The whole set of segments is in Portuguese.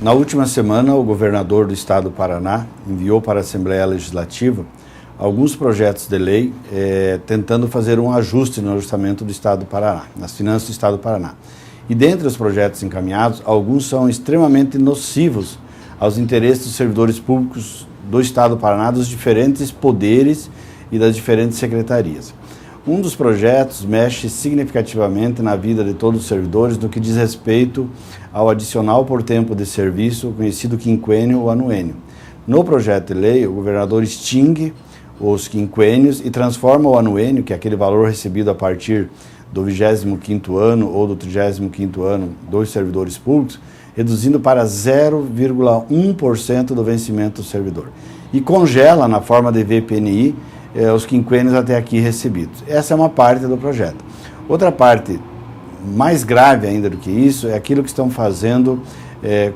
Na última semana, o governador do estado do Paraná enviou para a Assembleia Legislativa alguns projetos de lei tentando fazer um ajuste no orçamento do estado do Paraná, nas finanças do estado do Paraná. E dentre os projetos encaminhados, alguns são extremamente nocivos aos interesses dos servidores públicos do estado do Paraná, dos diferentes poderes e das diferentes secretarias. Um dos projetos mexe significativamente na vida de todos os servidores no que diz respeito ao adicional por tempo de serviço, conhecido quinquênio ou anuênio. No projeto de lei, o governador extingue os quinquênios e transforma o anuênio, que é aquele valor recebido a partir do 25º ano ou do 35º ano dos servidores públicos, reduzindo para 0,1% do vencimento do servidor. E congela, na forma de VPNI, os quinquênios até aqui recebidos. Essa é uma parte do projeto. Outra parte, mais grave ainda do que isso, é aquilo que estão fazendo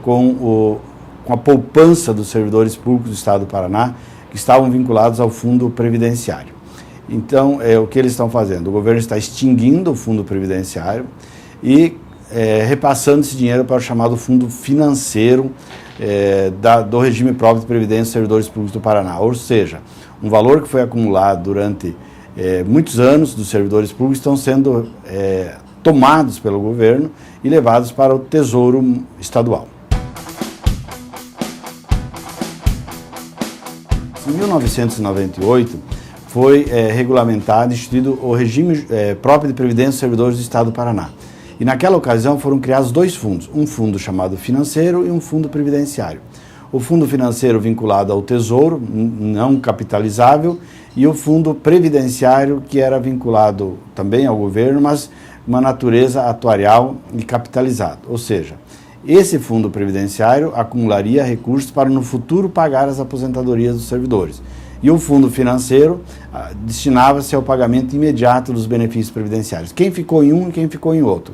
com a poupança dos servidores públicos do estado do Paraná, que estavam vinculados ao fundo previdenciário. Então, o que eles estão fazendo? O governo está extinguindo o fundo previdenciário e repassando esse dinheiro para o chamado fundo financeiro do regime próprio de previdência dos servidores públicos do Paraná. Ou seja, um valor que foi acumulado durante muitos anos dos servidores públicos estão sendo tomados pelo governo e levados para o Tesouro Estadual. Em 1998, foi regulamentado e instituído o regime próprio de previdência dos servidores do estado do Paraná. E naquela ocasião foram criados dois fundos, um fundo chamado financeiro e um fundo previdenciário. O fundo financeiro vinculado ao Tesouro, não capitalizável, e o fundo previdenciário, que era vinculado também ao governo, mas uma natureza atuarial e capitalizado. Ou seja, esse fundo previdenciário acumularia recursos para no futuro pagar as aposentadorias dos servidores. E o fundo financeiro destinava-se ao pagamento imediato dos benefícios previdenciários. Quem ficou em um e quem ficou em outro.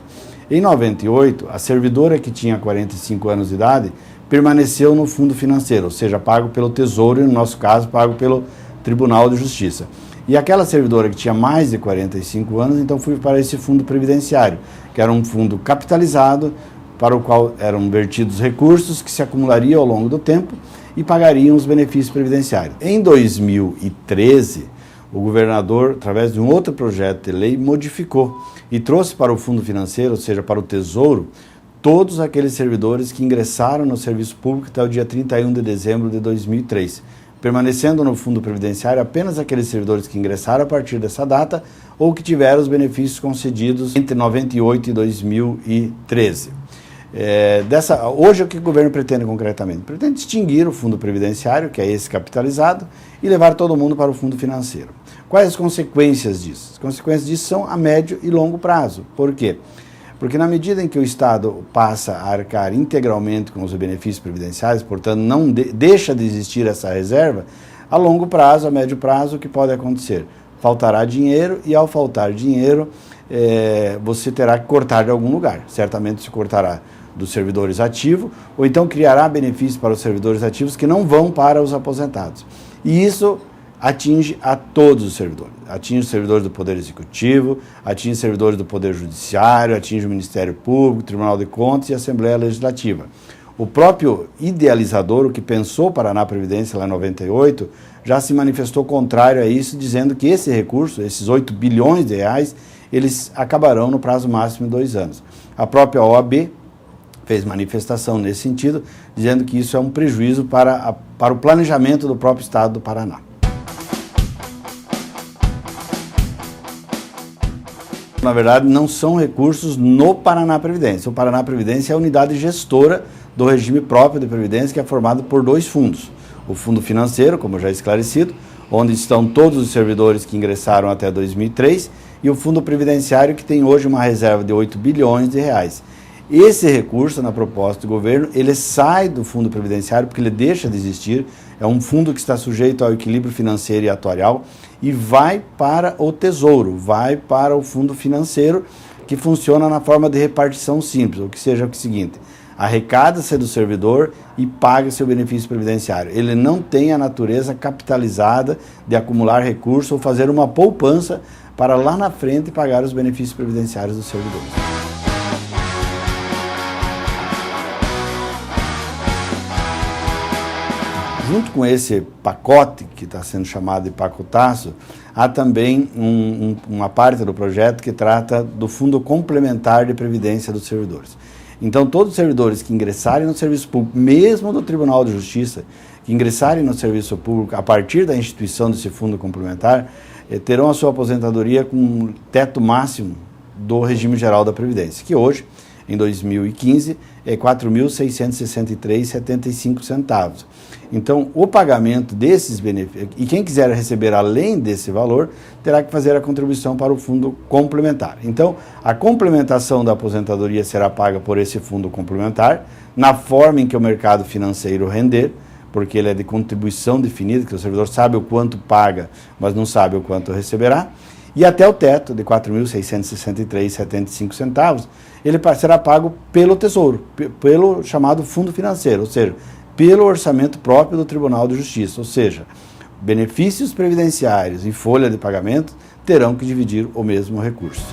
Em 98, a servidora que tinha 45 anos de idade permaneceu no fundo financeiro, ou seja, pago pelo Tesouro e, no nosso caso, pago pelo Tribunal de Justiça. E aquela servidora que tinha mais de 45 anos, então foi para esse fundo previdenciário, que era um fundo capitalizado, para o qual eram vertidos recursos que se acumulariam ao longo do tempo e pagariam os benefícios previdenciários. Em 2013, o governador, através de um outro projeto de lei, modificou e trouxe para o fundo financeiro, ou seja, para o Tesouro, todos aqueles servidores que ingressaram no serviço público até o dia 31 de dezembro de 2003, permanecendo no fundo previdenciário apenas aqueles servidores que ingressaram a partir dessa data ou que tiveram os benefícios concedidos entre 98 e 2013. Hoje, o que o governo pretende concretamente? Pretende extinguir o fundo previdenciário, que é esse capitalizado, e levar todo mundo para o fundo financeiro. Quais as consequências disso? As consequências disso são a médio e longo prazo. Por quê? Porque na medida em que o Estado passa a arcar integralmente com os benefícios previdenciários, portanto não deixa de existir essa reserva, a longo prazo, a médio prazo, o que pode acontecer? Faltará dinheiro e, ao faltar dinheiro, você terá que cortar de algum lugar. Certamente se cortará dos servidores ativos, ou então criará benefícios para os servidores ativos que não vão para os aposentados. E isso atinge a todos os servidores. Atinge os servidores do Poder Executivo, atinge os servidores do Poder Judiciário, atinge o Ministério Público, o Tribunal de Contas e a Assembleia Legislativa. O próprio idealizador, o que pensou Paraná Previdência lá em 98, já se manifestou contrário a isso, dizendo que esse recurso, esses 8 bilhões de reais, eles acabarão no prazo máximo de 2 anos. A própria OAB fez manifestação nesse sentido, dizendo que isso é um prejuízo para o planejamento do próprio Estado do Paraná. Na verdade, não são recursos no Paraná Previdência. O Paraná Previdência é a unidade gestora do regime próprio de Previdência, que é formado por 2 fundos. O fundo financeiro, como já esclarecido, onde estão todos os servidores que ingressaram até 2003, e o fundo previdenciário, que tem hoje uma reserva de 8 bilhões de reais. Esse recurso, na proposta do governo, ele sai do fundo previdenciário porque ele deixa de existir, é um fundo que está sujeito ao equilíbrio financeiro e atuarial e vai para o Tesouro, vai para o fundo financeiro, que funciona na forma de repartição simples, ou que seja o seguinte: arrecada-se do servidor e paga seu benefício previdenciário. Ele não tem a natureza capitalizada de acumular recursos ou fazer uma poupança para lá na frente pagar os benefícios previdenciários dos servidores. Junto com esse pacote, que está sendo chamado de pacotaço, há também uma parte do projeto que trata do Fundo Complementar de Previdência dos servidores. Então, todos os servidores que ingressarem no serviço público, mesmo do Tribunal de Justiça, que ingressarem no serviço público a partir da instituição desse fundo complementar, terão a sua aposentadoria com um teto máximo do regime geral da Previdência, que hoje, em 2015, é R$ 4.663,75. Então, o pagamento desses benefícios, e quem quiser receber além desse valor, terá que fazer a contribuição para o fundo complementar. Então, a complementação da aposentadoria será paga por esse fundo complementar, na forma em que o mercado financeiro render, porque ele é de contribuição definida, que o servidor sabe o quanto paga, mas não sabe o quanto receberá, e até o teto de R$ 4.663,75, ele será pago pelo Tesouro, pelo chamado fundo financeiro, ou seja, pelo orçamento próprio do Tribunal de Justiça, ou seja, benefícios previdenciários e folha de pagamento terão que dividir o mesmo recurso.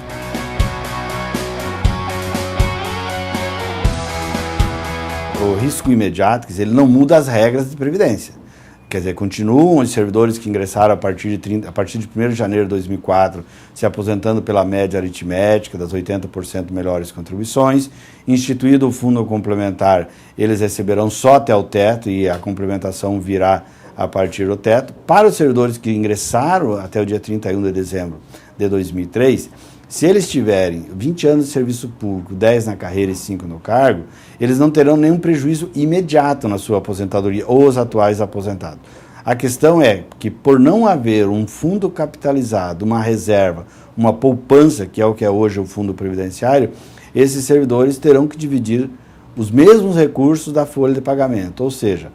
O risco imediato, quer dizer, ele não muda as regras de previdência. Quer dizer, continuam os servidores que ingressaram a partir de 1º de janeiro de 2004 se aposentando pela média aritmética das 80% melhores contribuições. Instituído o fundo complementar, eles receberão só até o teto e a complementação virá a partir do teto. Para os servidores que ingressaram até o dia 31 de dezembro de 2003, se eles tiverem 20 anos de serviço público, 10 na carreira e 5 no cargo, eles não terão nenhum prejuízo imediato na sua aposentadoria, ou os atuais aposentados. A questão é que, por não haver um fundo capitalizado, uma reserva, uma poupança, que é hoje o fundo previdenciário, esses servidores terão que dividir os mesmos recursos da folha de pagamento. Ou seja,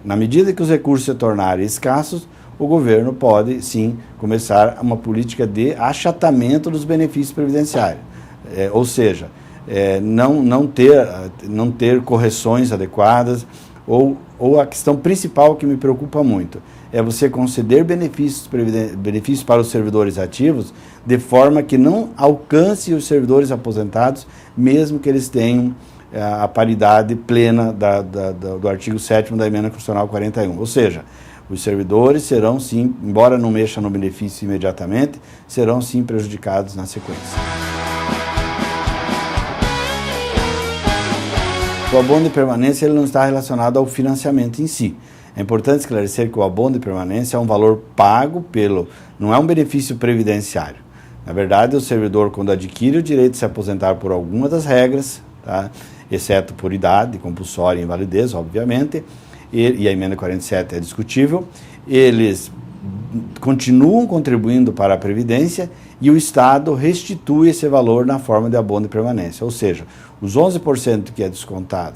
na medida que os recursos se tornarem escassos, o governo pode, sim, começar uma política de achatamento dos benefícios previdenciários. Ou seja, não ter correções adequadas, ou a questão principal que me preocupa muito, é você conceder benefícios para os servidores ativos de forma que não alcance os servidores aposentados, mesmo que eles tenham a paridade plena do artigo 7º da Emenda Constitucional 41. Ou seja, os servidores serão sim, embora não mexam no benefício imediatamente, serão sim prejudicados na sequência. O abono de permanência ele não está relacionado ao financiamento em si. É importante esclarecer que o abono de permanência é um valor pago não é um benefício previdenciário. Na verdade, o servidor, quando adquire o direito de se aposentar por alguma das regras, tá? Exceto por idade, compulsória e invalidez, obviamente, e a emenda 47 é discutível, eles continuam contribuindo para a Previdência e o Estado restitui esse valor na forma de abono de permanência. Ou seja, os 11% que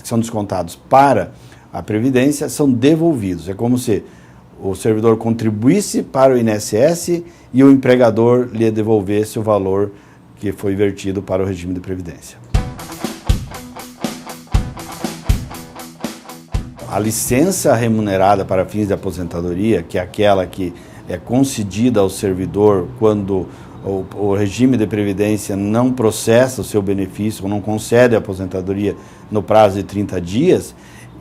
são descontados para a Previdência são devolvidos. É como se o servidor contribuísse para o INSS e o empregador lhe devolvesse o valor que foi vertido para o regime de Previdência. A licença remunerada para fins de aposentadoria, que é aquela que é concedida ao servidor quando o regime de previdência não processa o seu benefício, ou não concede a aposentadoria no prazo de 30 dias,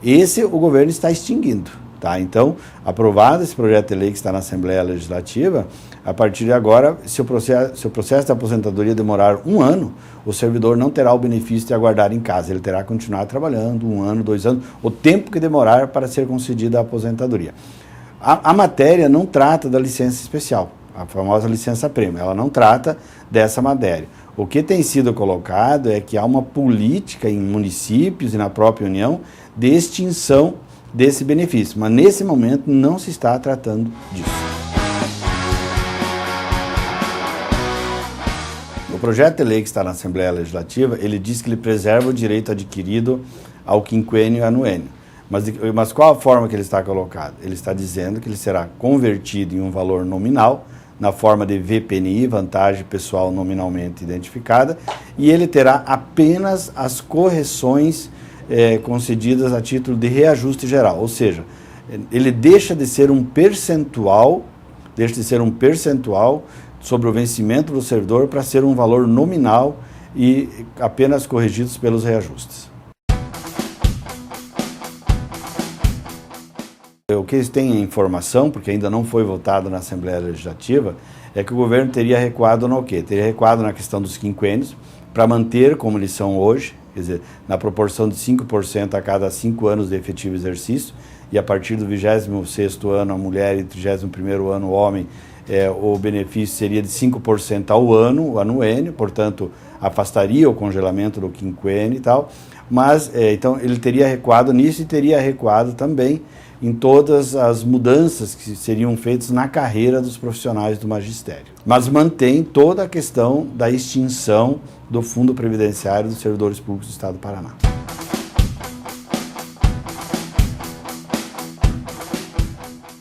esse o governo está extinguindo. Tá? Então, aprovado esse projeto de lei que está na Assembleia Legislativa, a partir de agora, se o processo de aposentadoria demorar 1 ano, o servidor não terá o benefício de aguardar em casa, ele terá que continuar trabalhando 1 ano, 2 anos, o tempo que demorar para ser concedida a aposentadoria. A matéria não trata da licença especial, a famosa licença prêmio, ela não trata dessa matéria. O que tem sido colocado é que há uma política em municípios e na própria União de extinção desse benefício, mas nesse momento não se está tratando disso. O projeto de lei que está na Assembleia Legislativa, ele diz que ele preserva o direito adquirido ao quinquênio e anuênio. Mas qual a forma que ele está colocado? Ele está dizendo que ele será convertido em um valor nominal, na forma de VPNI, vantagem pessoal nominalmente identificada, e ele terá apenas as correções concedidas a título de reajuste geral, ou seja, ele deixa de ser um percentual sobre o vencimento do servidor para ser um valor nominal e apenas corrigidos pelos reajustes. o que eles têm informação, porque ainda não foi votado na Assembleia Legislativa, é que o governo teria recuado no quê? Teria recuado na questão dos quinquênios, para manter como eles são hoje, quer dizer, na proporção de 5% a cada 5 anos de efetivo exercício, e a partir do 26º ano a mulher e 31º ano o homem, o benefício seria de 5% ao ano, o anuênio, portanto, afastaria o congelamento do quinquênio e tal, mas, então, ele teria recuado nisso e teria recuado também em todas as mudanças que seriam feitas na carreira dos profissionais do magistério. Mas mantém toda a questão da extinção do Fundo Previdenciário dos Servidores Públicos do Estado do Paraná.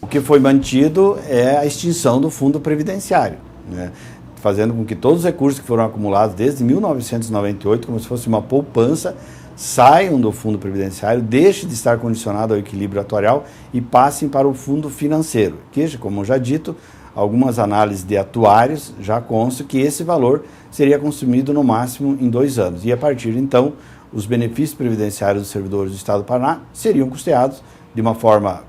O que foi mantido é a extinção do Fundo Previdenciário, né? Fazendo com que todos os recursos que foram acumulados desde 1998, como se fosse uma poupança, saiam do Fundo Previdenciário, deixem de estar condicionado ao equilíbrio atuarial e passem para o Fundo Financeiro, que, como já dito, algumas análises de atuários já constam que esse valor seria consumido no máximo em 2 anos. E a partir de então, os benefícios previdenciários dos servidores do Estado do Paraná seriam custeados de uma forma,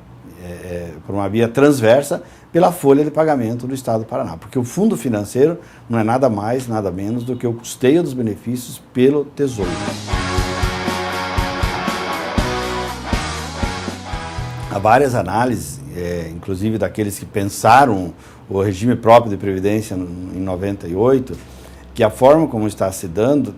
por uma via transversa, pela folha de pagamento do Estado do Paraná. Porque o Fundo Financeiro não é nada mais, nada menos do que o custeio dos benefícios pelo Tesouro. Há várias análises, inclusive daqueles que pensaram o regime próprio de previdência em 98, que a forma como está se dando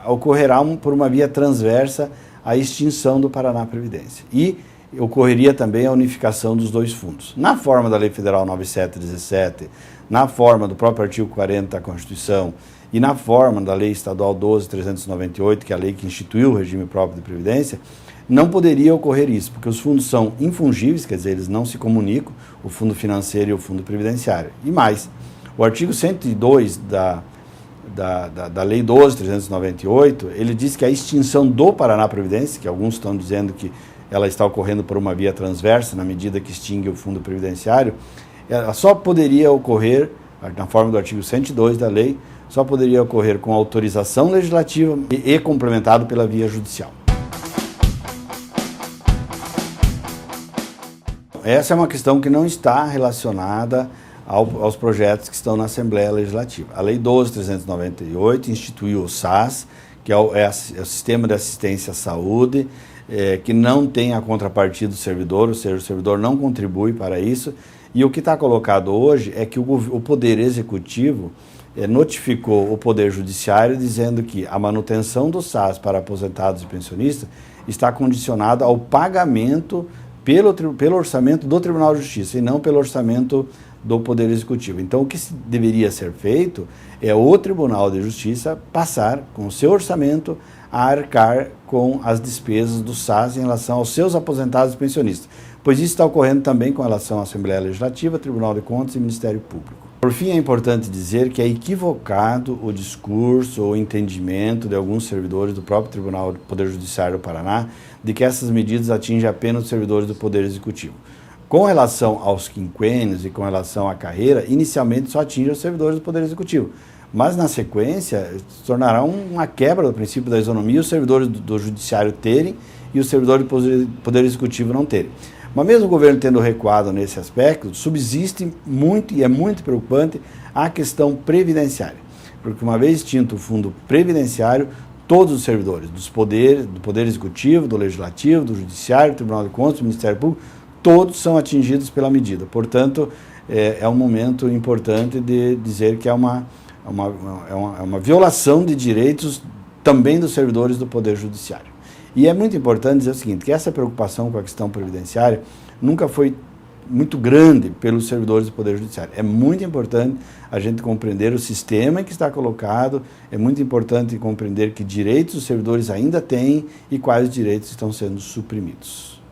ocorrerá por uma via transversa a extinção do Paraná Previdência. E ocorreria também a unificação dos 2 fundos. Na forma da Lei Federal 9717, na forma do próprio artigo 40 da Constituição e na forma da Lei Estadual 12.398, que é a lei que instituiu o regime próprio de previdência, não poderia ocorrer isso, porque os fundos são infungíveis, quer dizer, eles não se comunicam, o fundo financeiro e o fundo previdenciário. E mais, o artigo 102 da Lei 12.398, ele diz que a extinção do Paraná Previdência, que alguns estão dizendo que ela está ocorrendo por uma via transversa, na medida que extingue o fundo previdenciário, ela só poderia ocorrer, na forma do artigo 102 da lei, só poderia ocorrer com autorização legislativa e complementado pela via judicial. Essa é uma questão que não está relacionada aos projetos que estão na Assembleia Legislativa. A Lei 12.398 instituiu o SAS, que é o Sistema de Assistência à Saúde, que não tem a contrapartida do servidor, ou seja, o servidor não contribui para isso. E o que está colocado hoje é que o Poder Executivo notificou o Poder Judiciário dizendo que a manutenção do SAS para aposentados e pensionistas está condicionada ao pagamento pelo orçamento do Tribunal de Justiça e não pelo orçamento do Poder Executivo. Então, o que deveria ser feito é o Tribunal de Justiça passar com o seu orçamento a arcar com as despesas do SAS em relação aos seus aposentados e pensionistas, pois isso está ocorrendo também com relação à Assembleia Legislativa, Tribunal de Contas e Ministério Público. Por fim, é importante dizer que é equivocado o discurso ou entendimento de alguns servidores do próprio Tribunal do Poder Judiciário do Paraná de que essas medidas atingem apenas os servidores do Poder Executivo. Com relação aos quinquênios e com relação à carreira, inicialmente só atinge os servidores do Poder Executivo. Mas, na sequência, se tornará uma quebra do princípio da isonomia os servidores do Judiciário terem e os servidores do Poder Executivo não terem. Mas mesmo o governo tendo recuado nesse aspecto, subsiste muito, e é muito preocupante, a questão previdenciária. Porque uma vez extinto o fundo previdenciário, todos os servidores do Poder Executivo, do Legislativo, do Judiciário, do Tribunal de Contas, do Ministério Público, todos são atingidos pela medida. Portanto, é um momento importante de dizer que é uma violação de direitos também dos servidores do Poder Judiciário. E é muito importante dizer o seguinte, que essa preocupação com a questão previdenciária nunca foi muito grande pelos servidores do Poder Judiciário. É muito importante a gente compreender o sistema em que está colocado, é muito importante compreender que direitos os servidores ainda têm e quais direitos estão sendo suprimidos.